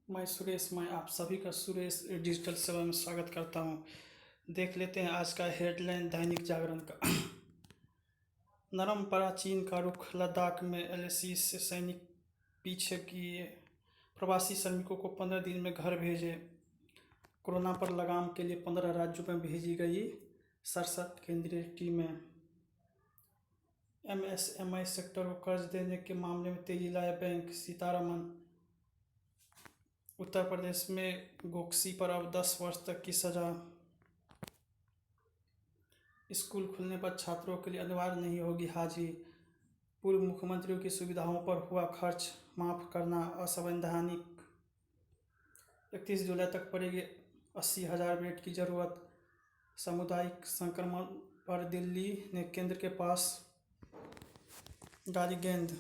मैं आप सभी का सुरेश डिजिटल सेवा में स्वागत करता हूं। देख लेते हैं आज का हेडलाइन दैनिक जागरण का। नरम पड़ा चीन का रुख, लद्दाख में एलएसी से सैनिक पीछे किए, प्रवासी श्रमिकों को 15 दिन में घर भेजे। कोरोना पर लगाम के लिए 15 राज्यों में भेजी गई 67 केंद्रीय टीमें। एमएसएमई सेक्टर को कर्ज देने के मामले में तेजी लाया बैंक, सीतारमन। उत्तर प्रदेश में गोक्सी पर अब 10 वर्ष तक की सजा। स्कूल खुलने पर छात्रों के लिए अनिवार्य नहीं होगी हाजिरी। पूर्व मुख्यमंत्रियों की सुविधाओं पर हुआ खर्च माफ करना असंवैधानिक। 31 जुलाई तक पड़ेगी 80,000 बेड की जरूरत। सामुदायिक संक्रमण पर दिल्ली ने केंद्र के पास डाली गेंद।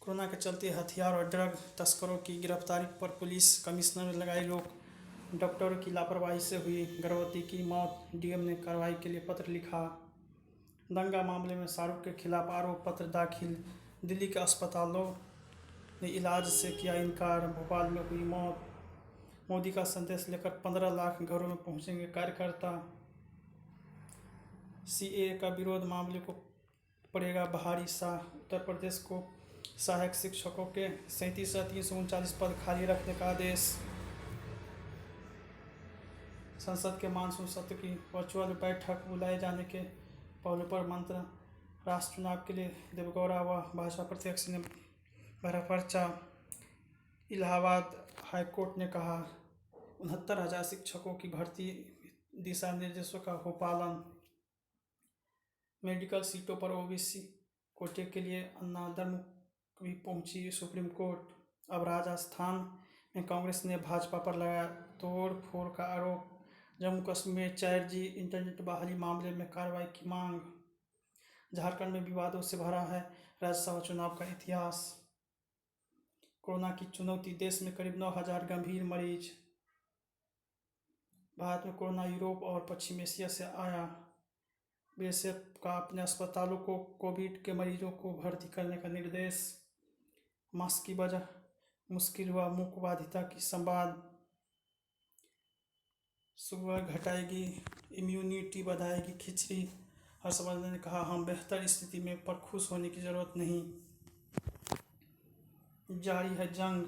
कोरोना के चलते हथियार और ड्रग तस्करों की गिरफ्तारी पर पुलिस कमिश्नर ने लगाई रोक। डॉक्टरों की लापरवाही से हुई गर्भवती की मौत, डीएम ने कार्रवाई के लिए पत्र लिखा। दंगा मामले में शाहरुख के खिलाफ आरोप पत्र दाखिल, दिल्ली के अस्पतालों ने इलाज से किया इनकार, भोपाल में हुई मौत। मोदी का संदेश लेकर 15 लाख घरों में पहुंचेंगे कार्यकर्ता। सीएए का विरोध मामले को पड़ेगा भारी शाह, उत्तर प्रदेश को सहायक शिक्षकों के 37,339 पद खाली रखने का आदेश। संसद के मानसून सत्र की वर्चुअल बैठक बुलाए जाने के पहलू पर मंत्र। राष्ट्र चुनाव के लिए देवेगौड़ा व भाजपा प्रत्याशी ने भरा पर्चा। इलाहाबाद हाईकोर्ट ने कहा 69,000 शिक्षकों की भर्ती दिशा निर्देशों का हो पालन। मेडिकल सीटों पर ओबीसी कोटे के लिए अन्ना द्रमुक भी पहुंची सुप्रीम कोर्ट। अब राजस्थान में कांग्रेस ने भाजपा पर लगाया तोड़ फोड़ का आरोप। जम्मू कश्मीर में 4G इंटरनेट बहाली मामले में कार्रवाई की मांग। झारखंड में विवादों से भरा है राज्यसभा चुनाव का इतिहास। कोरोना की चुनौती, देश में करीब 9,000 गंभीर मरीज। भारत में कोरोना यूरोप और पश्चिम एशिया से आया। बीएसएफ का अपने अस्पतालों को कोविड के मरीजों को भर्ती करने का निर्देश। मास्क की वजह मुश्किल हुआ मुख बाधिता की संवाद। सुगर घटाएगी, इम्यूनिटी बढ़ाएगी खिचड़ी। हर्षवर्धन ने कहा हम बेहतर स्थिति में पर खुश होने की जरूरत नहीं। जारी है जंग,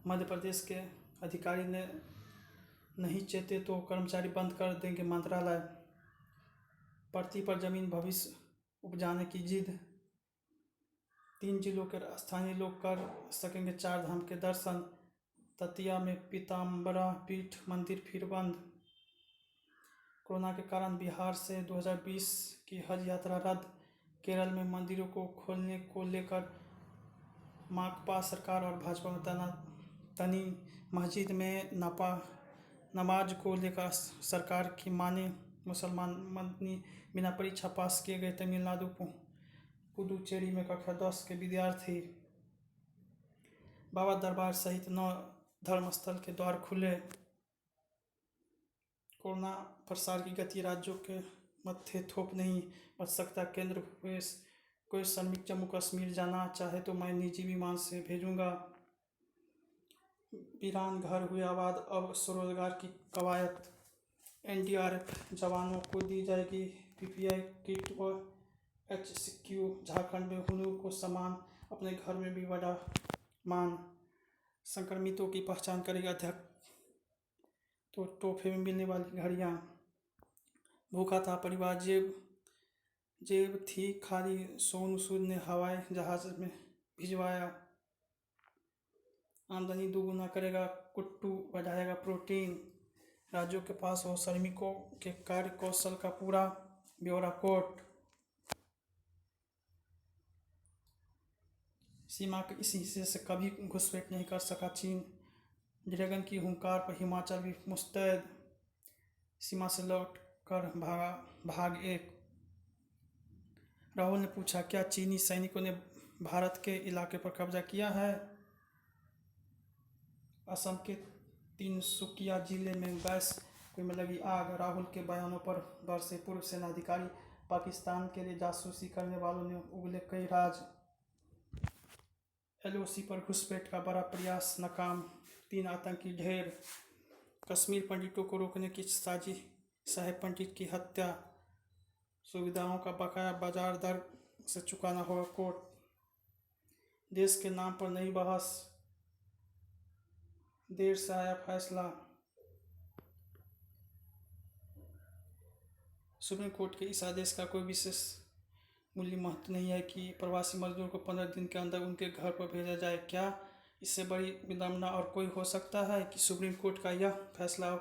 मध्य प्रदेश के अधिकारी ने नहीं चेते तो कर्मचारी बंद कर देंगे मंत्रालय। पृथ्वी पर जमीन भविष्य उपजाने की जिद। 3 जिलों के स्थानीय लोग कर सकेंगे 4 धाम के दर्शन। ततिया में पीताम्बरा पीठ मंदिर फिर बंद। कोरोना के कारण बिहार से 2020 की हज यात्रा रद्द। केरल में मंदिरों को खोलने को लेकर माकपा सरकार और भाजपा में तनी। मस्जिद में नमाज को लेकर सरकार की माने मुसलमान मंदी। बिना परीक्षा पास किए गए तमिलनाडु पुदुचेरी में कक्षा 10 के विद्यार्थी। बाबा दरबार सहित 9 धर्मस्थल के द्वार खुले। कोरोना प्रसार की गति राज्यों के मत्थे थोप नहीं बच सकता केंद्र। भूपेश, कोई श्रमिक जम्मू कश्मीर जाना चाहे तो मैं निजी विमान से भेजूंगा। वीरान घर हुए आबाद, अब स्वरोजगार की कवायद। एनडीआरएफ जवानों को दी जाएगी पीपीई किट व एचसीक्यू। झारखंड में हुनूर को सम्मान, अपने घर में भी बड़ा मान। संक्रमितों की पहचान करेगा अध्यक्ष तो तोहफे में मिलने वाली घड़ियाँ। भूखा था परिवार, जेब थी खाली, सोनू सूद ने हवाई जहाज में भिजवाया। आमदनी दोगुना करेगा कुट्टू, बढ़ाएगा प्रोटीन। राज्यों के पास हो श्रमिकों के कार्य कौशल का पूरा ब्यौरा कोर्ट। सीमा के इस हिस्से से कभी घुसपैठ नहीं कर सका चीन। ड्रैगन की हुंकार पर हिमाचल भी मुस्तैद। सीमा से लौट कर भाग एक। राहुल ने पूछा क्या चीनी सैनिकों ने भारत के इलाके पर कब्जा किया है। असम के तिनसुकिया जिले में गैस कुएं में लगी आग। राहुल के बयानों पर बरसे पूर्व सेनाधिकारी। पाकिस्तान के लिए जासूसी करने वालों ने उगले कई राज। LOC पर घुसपैठ का बड़ा प्रयास नाकाम, 3 आतंकी ढेर। कश्मीर पंडितों को रोकने की साजिश, साहेब पंडित की हत्या। सुविधाओं का बकाया बाजार दर से चुकाना होगा कोर्ट। देश के नाम पर नई बहस, देर से आया फैसला। सुप्रीम कोर्ट के इस आदेश का कोई विशेष मूल्य महत्व नहीं है कि प्रवासी मजदूर को 15 दिन के अंदर उनके घर पर भेजा जाए। क्या इससे बड़ी विडंबना और कोई हो सकता है कि सुप्रीम कोर्ट का यह फैसला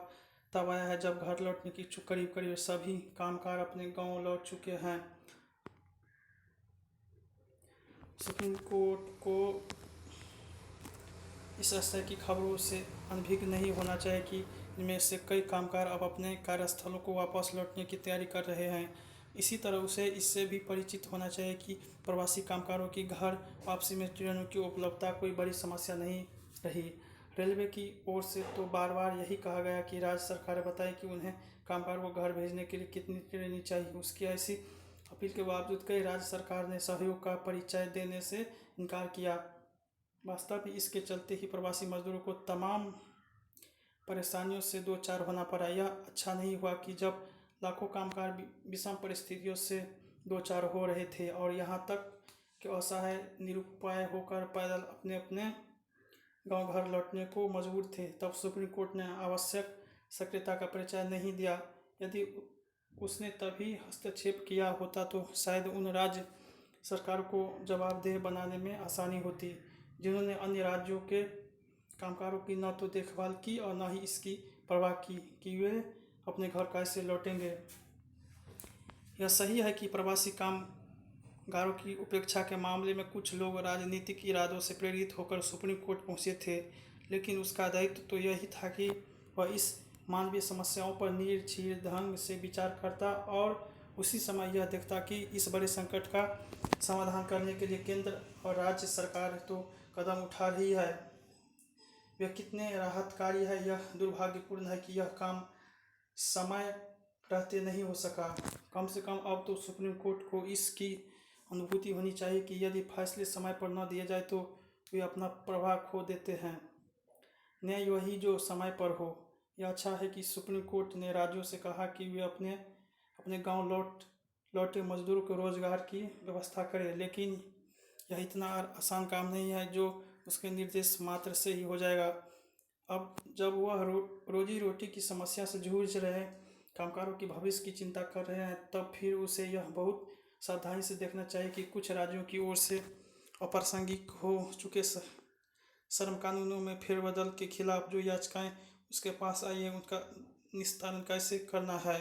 तब आया है जब घर लौटने की करीब करीब सभी कामगार अपने गांव लौट चुके हैं। सुप्रीम कोर्ट को इस स्तर की खबरों से अनभिज्ञ नहीं होना चाहिए कि इनमें से कई कामगार अब अपने कार्यस्थलों को वापस लौटने की तैयारी कर रहे हैं। इसी तरह उसे इससे भी परिचित होना चाहिए कि प्रवासी कामगारों की घर वापसी में ट्रेनों की उपलब्धता कोई बड़ी समस्या नहीं रही। रेलवे की ओर से तो बार बार यही कहा गया कि राज्य सरकारें बताएं कि उन्हें कामगारों को घर भेजने के लिए कितनी ट्रेनें चाहिए। उसकी ऐसी अपील के बावजूद कई राज्य सरकार ने सहयोग का परिचय देने से इनकार किया। वास्तव में इसके चलते ही प्रवासी मजदूरों को तमाम परेशानियों से दो चार होना पड़ा। यह अच्छा नहीं हुआ कि जब लाखों कामगार विषम परिस्थितियों से दो चार हो रहे थे और यहाँ तक कि असहाय निरुपाय होकर पैदल अपने अपने गांव घर लौटने को मजबूर थे, तब सुप्रीम कोर्ट ने आवश्यक सक्रियता का परिचय नहीं दिया। यदि उसने तभी हस्तक्षेप किया होता तो शायद उन राज्य सरकार को जवाबदेह बनाने में आसानी होती जिन्होंने अन्य राज्यों के कामगारों की न तो देखभाल की और न ही इसकी परवाह की कि वे अपने घर कैसे लौटेंगे। यह सही है कि प्रवासी कामगारों की उपेक्षा के मामले में कुछ लोग राजनीतिक इरादों से प्रेरित होकर सुप्रीम कोर्ट पहुंचे थे, लेकिन उसका दायित्व तो यही था कि वह इस मानवीय समस्याओं पर निर्भीक ढंग से विचार करता और उसी समय यह देखता कि इस बड़े संकट का समाधान करने के लिए केंद्र और राज्य सरकार तो कदम उठा रही है, वे कितने राहतकारी है। यह दुर्भाग्यपूर्ण है कि यह काम समय रहते नहीं हो सका। कम से कम अब तो सुप्रीम कोर्ट को इसकी अनुभूति होनी चाहिए कि यदि फैसले समय पर न दिए जाए तो वे अपना प्रभाव खो देते हैं। न्याय वही जो समय पर हो। यह अच्छा है कि सुप्रीम कोर्ट ने राज्यों से कहा कि वे अपने गांव लौटे मजदूरों को रोजगार की व्यवस्था करें, लेकिन यह इतना आसान काम नहीं है जो उसके निर्देश मात्र से ही हो जाएगा। अब जब वह रोजी रोटी की समस्या से जूझ रहे कामगारों की भविष्य की चिंता कर रहे हैं, तब फिर उसे यह बहुत सावधानी से देखना चाहिए कि कुछ राज्यों की ओर से अप्रासंगिक हो चुके श्रम कानूनों में फेरबदल के खिलाफ जो याचिकाएं उसके पास आई है उनका निस्तारण कैसे करना है।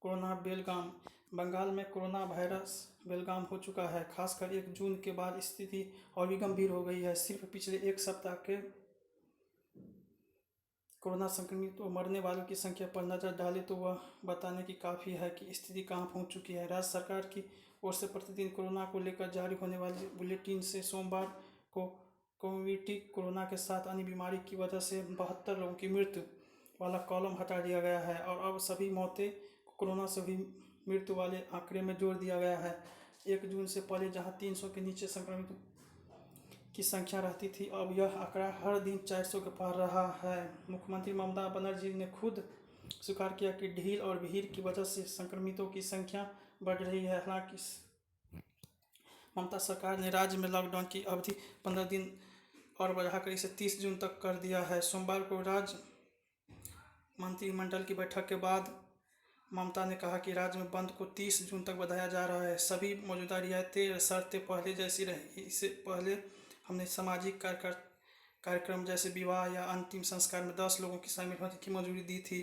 कोरोना बेलगाम, बंगाल में कोरोना वायरस बेलगाम हो चुका है। खासकर 1 जून के बाद स्थिति और भी गंभीर हो गई है। सिर्फ पिछले एक सप्ताह के कोरोना संक्रमित और मरने वालों की संख्या पर नजर डालें तो वह बताने की काफ़ी है कि स्थिति कहां पहुंच चुकी है। राज्य सरकार की ओर से प्रतिदिन कोरोना को लेकर जारी होने वाली बुलेटिन से सोमवार को कम्युनिटी कोरोना के साथ अन्य बीमारी की वजह से 72 लोगों की मृत्यु वाला कॉलम हटा दिया गया है और अब सभी मौतें कोरोना से हुई मृत्यु वाले आंकड़े में जोड़ दिया गया है। 1 जून से पहले जहां 300 के नीचे संक्रमित की संख्या रहती थी, अब यह आंकड़ा हर दिन 400 के पार रहा है। मुख्यमंत्री ममता बनर्जी ने खुद स्वीकार किया कि ढील और भीड़ की वजह से संक्रमितों की संख्या बढ़ रही है। हालांकि ममता सरकार ने राज्य में लॉकडाउन की अवधि 15 दिन और बढ़ाकर इसे 30 जून तक कर दिया है। सोमवार को राज्य मंत्रिमंडल की बैठक के बाद ममता ने कहा कि राज्य में बंद को 30 जून तक बढ़ाया जा रहा है। सभी मौजूदा रियायतें शर्तें पहले जैसी रही। इससे पहले हमने सामाजिक कार्यक्रम जैसे विवाह या अंतिम संस्कार में 10 लोगों की शामिल होने की मंजूरी दी थी,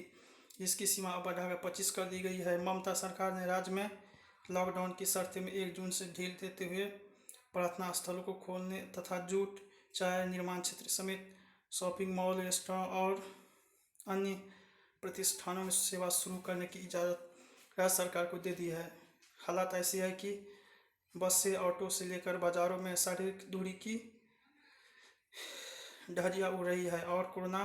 जिसकी सीमा अब बढ़ाकर 25 कर दी गई है। ममता सरकार ने राज्य में लॉकडाउन की शर्तें में 1 जून से ढील देते हुए प्रार्थना स्थलों को खोलने तथा जूट, चाय, निर्माण क्षेत्र समेत शॉपिंग मॉल, रेस्टोरेंट और अन्य प्रतिष्ठानों में सेवा शुरू करने की इजाज़त राज्य सरकार को दे दी है। हालात ऐसी है कि बस से ऑटो से लेकर बाज़ारों में शारीरिक दूरी की धज्जियां उड़ रही है और कोरोना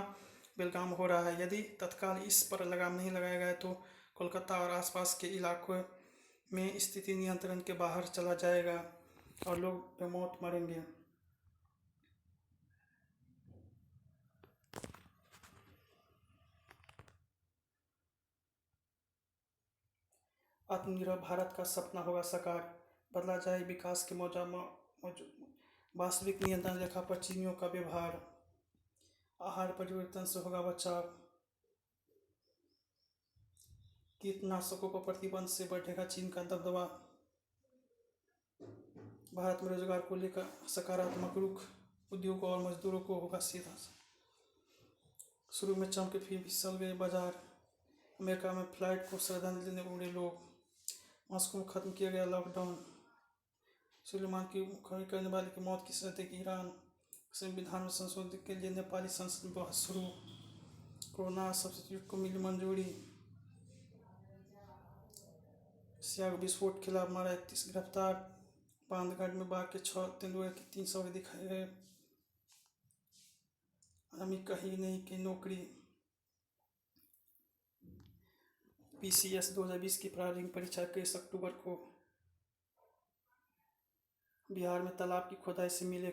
बेलगाम हो रहा है। यदि तत्काल इस पर लगाम नहीं लगाया गया तो कोलकाता और आसपास के इलाकों में स्थिति नियंत्रण के बाहर चला जाएगा और लोग बेमौत मरेंगे। आत्मनिर्भर भारत का सपना होगा साकार, बदला जाए विकास के वास्तविक नियंत्रण रेखा पर चीनियों का व्यवहार, आहार परिवर्तन से होगा बचाव, कीटनाशकों पर प्रतिबंध से बढ़ेगा चीन का दबदबा, भारत में रोजगार को लेकर सकारात्मक रुख, उद्योगों और मजदूरों को होगा सीधा। शुरू में चमके फिर फिसल गए बाजार, अमेरिका में फ्लाइट को श्रद्धांजलि देने उड़े लोग, मॉस्को में खत्म किया गया लॉकडाउन, सुलेमान की खड़ी करने वाले की मौत की सजा की ईरान, संविधान में संशोधन के लिए नेपाली संसद में बहस शुरू, कोरोना सब्सिट्यूट को मिली मंजूरी, सियाग विस्फोट के खिलाफ मारा 31 गिरफ्तार, बांधगढ़ में बाघ के 6, तेंदुआ के 3 शव दिखाए गए, हमें कहीं नहीं की नौकरी। PCS 2020 की प्रारंभिक परीक्षा 21 अक्टूबर को। बिहार में तालाब की खुदाई से मिले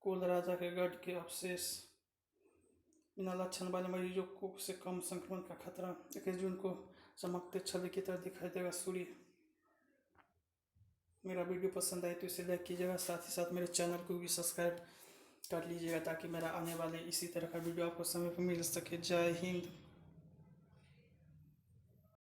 कोल राजा के गढ़ के अवशेष, बिना लक्षण वाले मरीजों को से कम संक्रमण का खतरा। 21 जून को चमकते छवि की तरह दिखाई देगा सूर्य। मेरा वीडियो पसंद आए तो इसे लाइक कीजिएगा, साथ ही साथ मेरे चैनल को भी सब्सक्राइब कर लीजिएगा ताकि मेरा आने वाले इसी तरह का वीडियो आपको समय पर मिल सके। जय हिंद।